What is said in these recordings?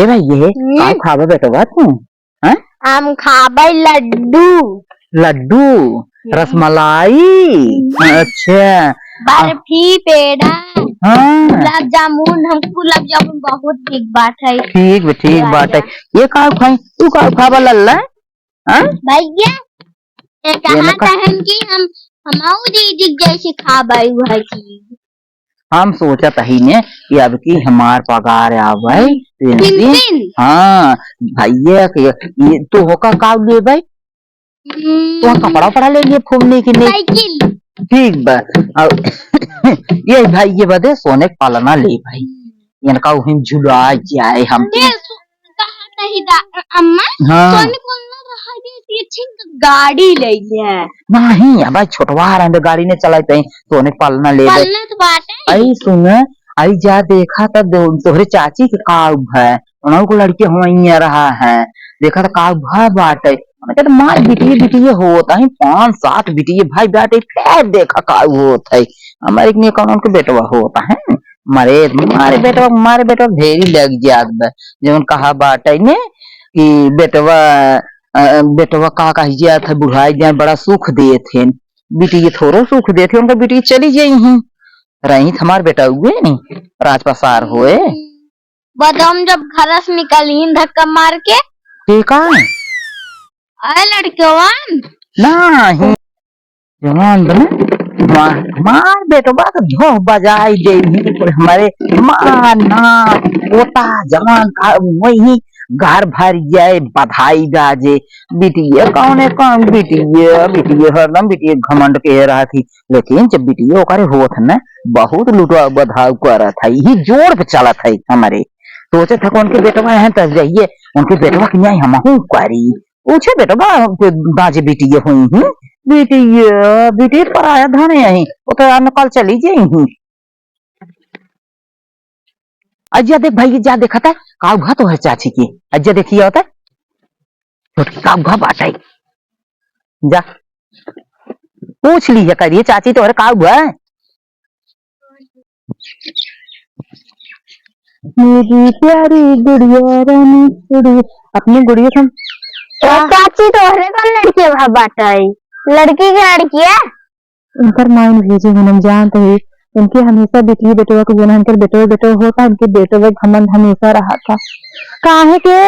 ए भाई ये का खाबे बेटवा तू? हैं? हम खाबे लड्डू। लड्डू, रसमलाई, अच्छा बर्फी, पेड़ा, हाँ गुलाब जामुन। हमको गुलाब जामुन बहुत ठीक बात है। ठीक बात है। ये का खाई तू का खाबा लल्ला? हैं? भैया ये कहा था हम कि हम हमाऊ दीदी जैसे खाबे वह चीज। हम सोचा ही ने कि अब की हमार पगार आवे हाँ भैया के ये तो होका का ले भाई तो कपड़ा ले लिए घूमने के लिए ठीक बा ये भाई ये बदे सोने पालना ले भाई इनका हम झुला जाए हम अम्मा हाँ गाड़ी ले नहीं अब छोटवा रहे गाड़ी ने चलाते सोने पालना ले आई सुन आई जा देखा तब तोहरे चाची के काव है उन्होंने को लड़के हुआ रहा है देखा था काव है बाटे तो मार बिटिये होता है 5-7 बिटिये भाई बाटे फिर देखा काव होता है हमारे के बेटवा होता है मारे बेटवा ढेरी लग जात जब कहा बाटे ने कि बेटवा का कहिए था बुढ़ाई जाए बड़ा सुख दिए थे बिटिये थोड़ो सुख दिए थे उनका बिटिये चली जाई रही हमार बेटा हुए नहीं राजपासार हुए बदम जब घर से निकली धक्का मार के ठीक है आए लड़केवान नहीं जवान मार बेटो बात धो बजाई दे हमारे माना पोता जवान का वही घर भर जाए बधाई बाजे बिटिया कौन बिटिया हरदम बिटिया घमंड के रहा थी लेकिन जब बिटिया ओकरे होत न बहुत लुटवा बधाव कर था यही जोर पे चला था हमारे सोचे था उनके बेटवा है तब जाइए उनके बेटवा की न्याय हम करी पूछे बेटवा बाजे बिटिया हुई बिटिया पराया धन यही वो तो कल चली जाई अज्जा देख भाई जा देखा था काव घा तो है चाची की अज्जा देखिए होता छोटकी काव घा बाटाई जा पूछ लीजिए करिए चाची तो काव है मेरी प्यारी गुड़िया रानी गुड़िया अपनी गुड़िया तुम चाची तो लड़की बाटाई लड़की की लड़की है उनकर माइन भेजे हम जानते हैं उनके हमेशा बेटी बेटवा को जो उनके बेटो होता उनके बेटो घमंड हमेशा रहा था काहे के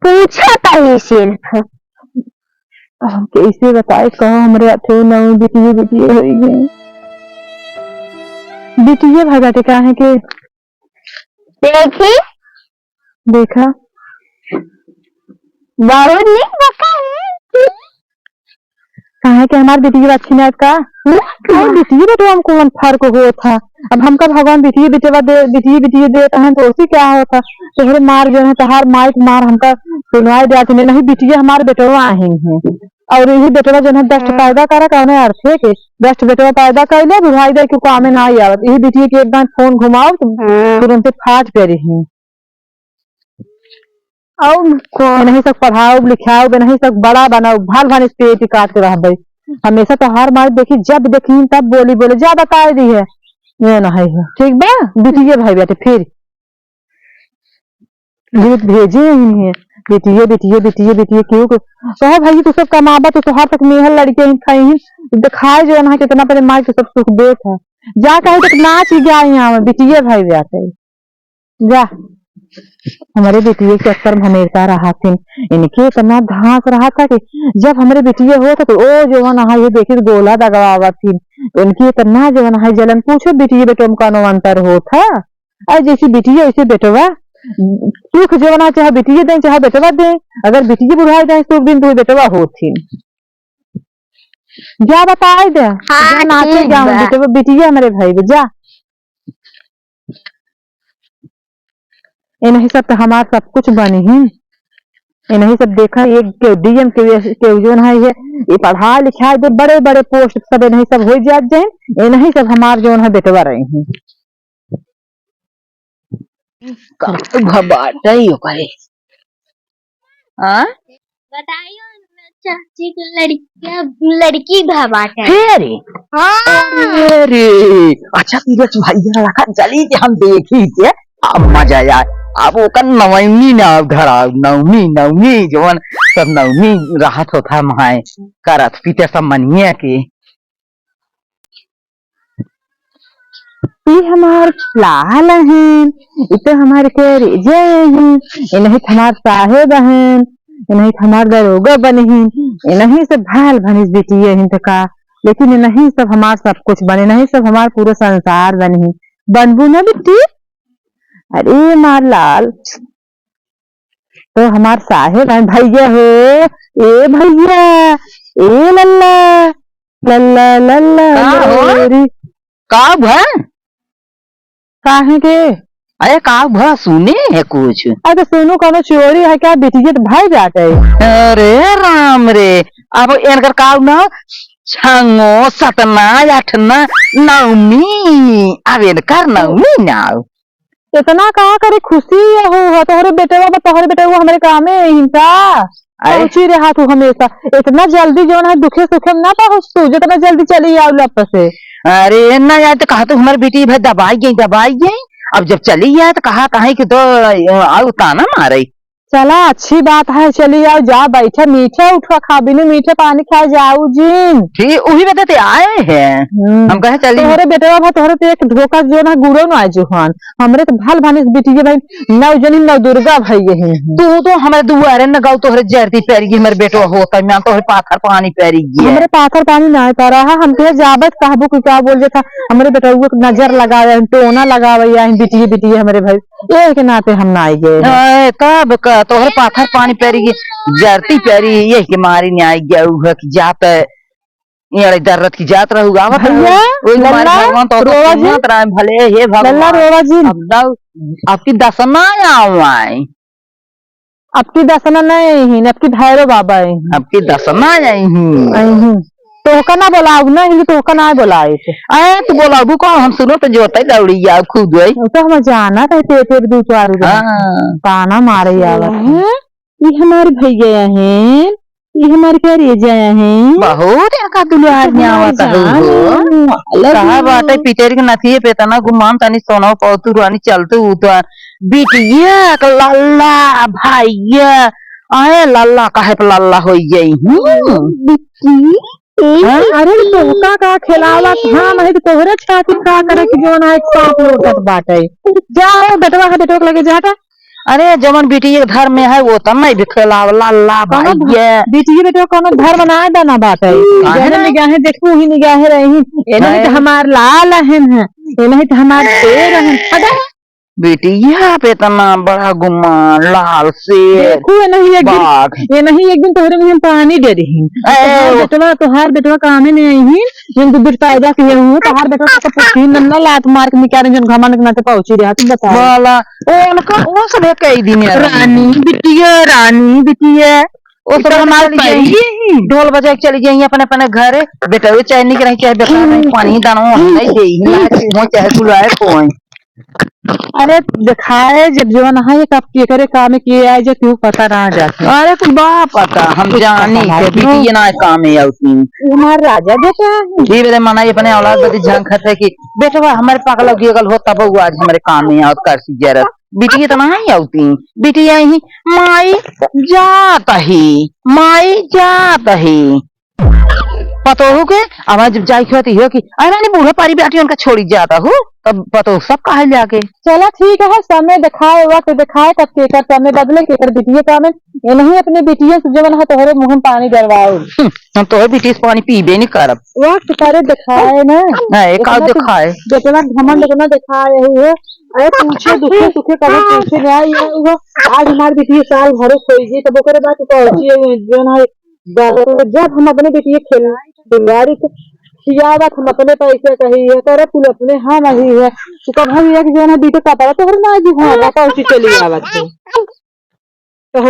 पूछा था ये सिर्फ हम कैसे बताए कहो हमारे अथे नौ बेटी हो गई बेटी भाई बाटे काहे के देखी देखा बहुत नहीं बका है कहा कि हमारे बेटी अच्छी नहीं का बेटी बेटो हमको फर्क हो था अब हमका भगवान बेटी देता है तो उसी क्या होता तो मार जो है तहार माइक मार हमका सुनवाई देती नहीं बेटिया हमारे बेटवा आए हैं और यही बेटवा जो है दस्ट पैदा करा कहने अर्थ है कि दस्ट बेटवा पैदा कर ले बुझाई दे क्यों काम में ना आवत यही बेटिया के एकदम फोन घुमाओ फिर उनसे फाट पे रही और नहीं सब पढ़ाओ लिखाओ नहीं सब बड़ा बनाओ भाल भाल पेट काट के रह भाई हमेशा तो हार मार देखी जब देखी तब बोले जा बता दी है ये ना है ठीक बा बिटिया भाई बेटे फिर भेजे ही बेटिया क्यों तो भाई तू सब कमाबा तो तोहार तक मेहल लड़के खाई दिखाए जो ना कितना पहले मार के सब सुख देत है जा कहीं तक नाच ही गया यहाँ बिटिया भाई बेटे जा हमारे बेटिये के अक्सर हमेशा रहा थी इनके इतना घास रहा था कि जब हमारे बेटिये हो तो ओ जो है ये देखिए गोला दगवा थी उनकी इतना जो है जलन पूछो बेटिये बेटो का अंतर हो था और जैसी बेटिये वैसे बेटवा सुख जो ना चाहे बेटिये दें चाहे बेटवा दें अगर बेटिये बुढ़ाई दें सुख दिन तो बेटवा हो थी जा बताए दे नाचे जाऊँ बेटिये हमारे भाई जा इन्हीं सब तो हमारा सब कुछ बनी ही इन्हीं सब देखा एक डीएम के जो है ये पढ़ा लिखा जो बड़े बड़े पोस्ट सब इन्हीं सब हो जाए इन्हीं सब हमारे जो है बेटवा रहे हैं चाची की लड़की भबाटा अच्छा भाई रखा चली हम देखी अब मजा आए अब ओकर नवमी ना धरा नवमी जवन सब नवमी राहत होता माए करत पीते सब मनिए के ये हमार लाल हैं इतो हमारे के रेजे हैं इन्हीं हमार साहेब हैं इन्हीं हमार दरोगा बने हैं इन्हीं सब भाल भनिस बेटी है का लेकिन इन्हीं सब हमार सब कुछ बने नहीं सब हमार पूरा संसार बने हैं बनबू ना बेटी। अरे मार लाल तो हमार साहेब हैं भैया हो ए भैया ए लल्ला लल्ला लल्ला का का भा काहे के अरे का भा सुने है कुछ अरे तो सुनो कौनो चोरी है क्या बेटी तो भाई जाते अरे राम रे अब इनकर का ना छंगो सतना आठना नवमी अब इनकर नवमी ना इतना कहा करे खुशी हो तोहरे बेटे वो हमारे काम में हिंसा पहुंची रहा तू हमेशा इतना जल्दी जो है दुखे सुखे में ना पहुंच तू जितना जल्दी चली आओ लप से। अरे ना यार तो कहा तो हमारी बेटी भाई दबाई गई अब जब चली गया तो कहा कहीं कि तो आओ ताना मारे चला अच्छी बात है चली आओ जा बैठे मीठे उठा खा बिना मीठे पानी खा जाओ जिन ठीक वही बताते आए हैं हम कहे चली तोहरे बेटे तोहरे तो एक धोखा जो ना गुड़ो ना जुहान हमरे तो भाल भानिस बेटी भाई नव जनी नव दुर्गा भाई है तू तो हमारे दुआरे न गाँव तोहरे जरती पैरी हमारे बेटो होता मैं तोहरे पाथर पानी पैरी हमारे पाथर पानी ना पा रहा हम तो जाबत कहबो कि क्या बोल था हमारे बेटा नजर लगाया टोना लगावैया बिटिया हमारे भाई एक नाते हम ना आई गए तब तोहरे पाथर पानी पैरी जरती पैरी ये के मारी ने आई गया हुआ कि जात ये दर्द की जात रहूगा भैया भगवान तो भले हे भगवान आपकी दसना आए आपकी दसना नहीं आपकी भैरव बाबा है आपकी दसना आई तोहका ना बोलाऊ ना हिंदी तोहका ना बोलाए अरे तू बोलाबू कौन हम सुनो तो जोते दौड़ी या खुद गई तो हम जाना कहते फिर दो चार ताना मारे ये हमारे भैया हैं ये हमारे क्या रेजा हैं बहुत का दुलार में आवता हो कहा बाटे पिटेर के नथिए पे तना गुमान तनी सोना पौतु रानी चलते उतर बिटिया लल्ला भैया आए लल्ला काहे पे लल्ला हो गई बिट्टी अरे तोहका का खिलावा था नहीं तो तोहरे छाती का करे कि जो ना एक सांप लोटत बाटे जा बेटवा लगे जाटा अरे जमन बेटी घर में है वो तब नहीं खिलाव लल्ला भैया बेटी बेटा कोनो धर्म ना दाना बाटे जहर निगाहें देखू ही निगाहें रही एने तो हमार लाल हैं एने तो हमार शेर हैं बेटिया पे तना बड़ा गुमान लाल से देखो ये नहीं एक दिन तोहरे में पानी दे रही बेटवा तोहार बेटवा काम नहीं आई जिन दूध पैदा किए हूं तोहार बेटवा का पुछी नन्ना लात मार के निकाल जन घमंड के नाते पहुंची रहा तू बता वाला उनका वो सब कई दिन रानी बिटिया वो तो हमारे ढोल बजा के चली गई अपने अपने घर बेटा चाहे नहीं रही चाहे बेटा पानी दाना नहीं दे चाहे बुलाए कोई अरे दिखाए जब जो ना है कब के करे काम किए आए जो क्यों पता ना जाता अरे कुछ बा पता हम जानी ये ना काम है आउती हमारा राजा बेटा जी बेटे मना अपने औलाद बदी झंखत है कि बेटा हमारे पागल हो गल हो तब आज हमारे काम में आउत कर सी जरा बिटिया तो नहीं आउती बिटिया ही माई जात ही पतो हो के आवाज जब जाई होती हो कि अरे नहीं बूढ़ा पारी बेटी उनका छोड़ी जाता हूँ तब पतो सब कहा जाके चला ठीक है समय दिखाए वक्त दिखाए तब केकर समय बदले केकर बिटिया काम ये नहीं अपने बिटिया से जवन है तोहरे मुंह में पानी डलवाओ हम तोहरे बिटिया से पानी पीबे नहीं करब वक्त करे दिखाए ना एक दिखाए बेटवा घमंड ना दिखाए है अरे पूछे दुखे कभी पूछे नहीं वो आज हमारी बिटिया साल भर खोई जी तब ओकरे बाद पहुंची जो ना जब हम अपने बेटिया खेल खियावत हम अपने पैसे कही है करे पुल अपने हाँ नहीं है तू कब हम एक जना बीटे का पड़ा तो ना जी हाँ पापा उसी चली आवत है तो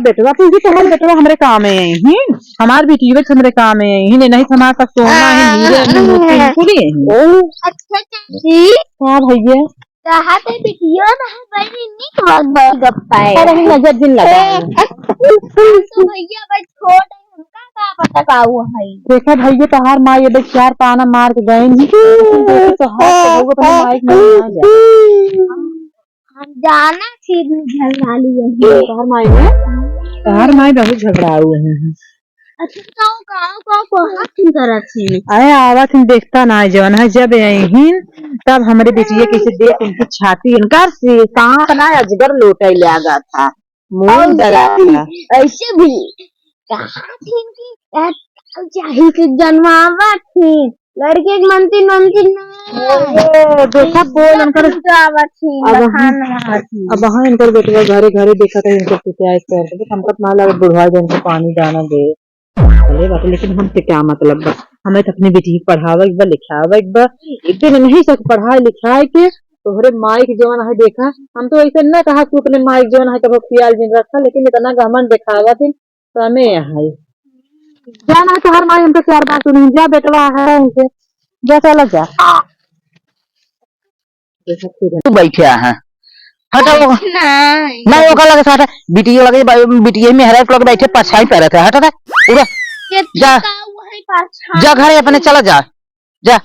बेटवा पूछी तो हम बेटवा हमारे काम है ही हमार बेटी बच हमारे काम है ही नहीं हमारे पास सोना है हीरे मोती पूरी अच्छा चाची हां भैया कहा पे बिटिया ना बड़ी निक बहुत गप्पा है अरे नजर दिन लगा तो भैया बस छोड़ उनका का पता का हुआ है देखा भैया तोहार माँ ये देख चार पाना मार के गए तो हाथ तो माइक नहीं आ जा हम जाना फिर झगड़ा लिए तार माई बहुत झगड़ाऊ है। अच्छा कहाँ तरफ से अरे आवत हम देखता ना जवन है जब यही तब हमारे बेटिया कैसे देख उनकी छाती इनका से सांप ना अजगर लोटे लगा था मुंह डरा था। ऐसे भी कहा थी कि चाहे से जन्मावा थी लड़के के मनती देखा बोल उनकर अब हाँ इनकर बेटिया घरे घरे देखा था इनको शिकायत करते हमको ना लगा बुढ़वा जन को पानी दाना दे अरे बात लेकिन हमसे क्या मतलब बा हमें तो अपनी बेटी की पढ़ावा एक बार लिखावा एक दिन नहीं सब पढ़ाई लिखाए के तोहरे माई के जवान है देखा हम तो ऐसे न कहा कि अपने माई के जवान है कब ख्याल दिन रखा लेकिन इतना गमन दिखावा थी तो हमें यहाँ जाना तो हर माई हमको चार बात सुनी जा बेटवा है उनसे जा चला जा तू बैठे है हटाओ नहीं ओका लगे साथ बिटिया लगे बिटिया में हरा लोग बैठे परछाई पे रहते हटा उड़ा जा जा घरे अपने चला जा जा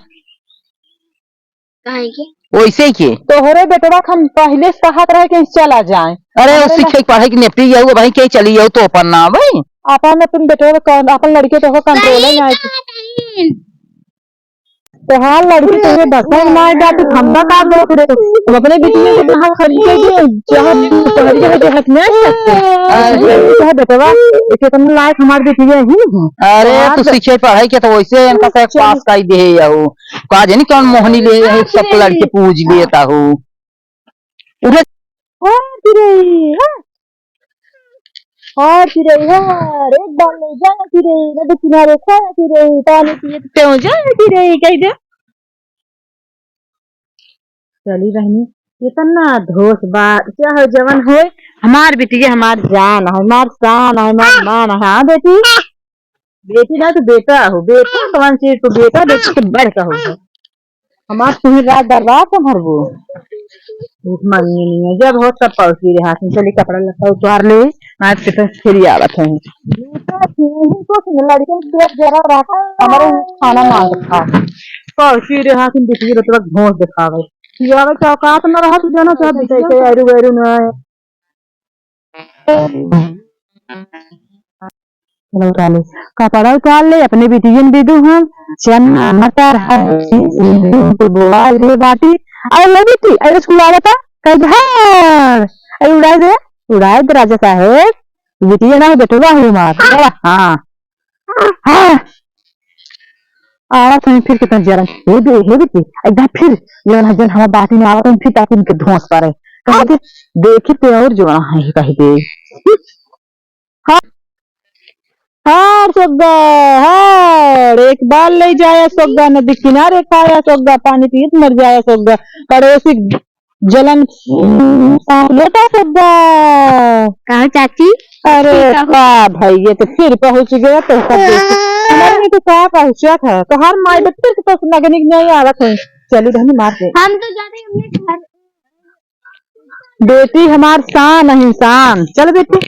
वैसे ही के तोहरे बेटवा हम पहले से कहत रहे कि चला जाए अरे सीखे पढ़ाई की नेपटी जाऊ भाई के चली जाऊ तो अपन ना भाई अपन तुम बेटवा अपन लड़के तो कंट्रोल है नहीं तो हाँ लड़की तो बसन मार जाती खंबा का दो तुम अपने बेटी में कहाँ खरीदे जहाँ पहली जगह जो हक नहीं सकते बेटवा इसे तुम लायक हमारी बेटी है ही अरे तू सीखे पढ़ाई के तो वैसे इनका से पास का ही दे जाऊ कहा जानी कौन मोहनी ले सब लड़के पूज लेता हूँ उधर हाँ चिरे रे डाल ले जाना चिरे ना किनारे खाना चिरे पानी पिए क्यों जाना चिरे कह दे चली रहनी इतना धोस बात चाहे जवन हो हमार बेटी हमार जान है हमार शान है हमार मान है हाँ बेटी बेटी ना तो बेटा हो बेटा कौन सी तो बेटा बेटी के बढ़ का हो हमार तुम्हें रात दरबार से भरबो भूख मांगनी नहीं है जब हो सब पहुंची रहे हाथ में चली कपड़ा लता उतार ले आज के पास फिर आवत है लड़के जरा रखा हमारे खाना मांग रखा पहुंची रहे हाथ में बिटी रतवा घोंस दिखावे यावे चौकात न रहा तो जाना चाह बिटे के आरू वेरू न चलो उतार कपड़ा उतार ले अपने बिटियन दे दो हम चन्ना मटर है को बोला रे बाटी अरे ले बेटी अरे स्कूल आ रहा था कल घर अरे उड़ाए दे राजा साहेब बिटिया ना बेटवा है मार हाँ हाँ आवा तुम फिर कितना जरा हे बेटी एकदम फिर जवन जन हमार बाटी में आवा तुम फिर ताकि इनके धोंस पारे कहते देखे ते और जवन है कह दे हाँ हाँ सोग्गा हाँ एक बार ले जाया सोग्गा नदी किनारे खाया सोग्गा पानी पीत मर जाया सोग्गा पड़ोसी जलन लेता सोग्गा कहा चाची अरे वाह भाई ये तो फिर पहुंच गया तो हमारे में तो क्या पहुंचा था तो हर माई बच्चे के पास लगने नहीं आ रहा चली रहनी मार के हम तो जा रहे हैं घर बेटी हमार शान है इंसान चल बेटी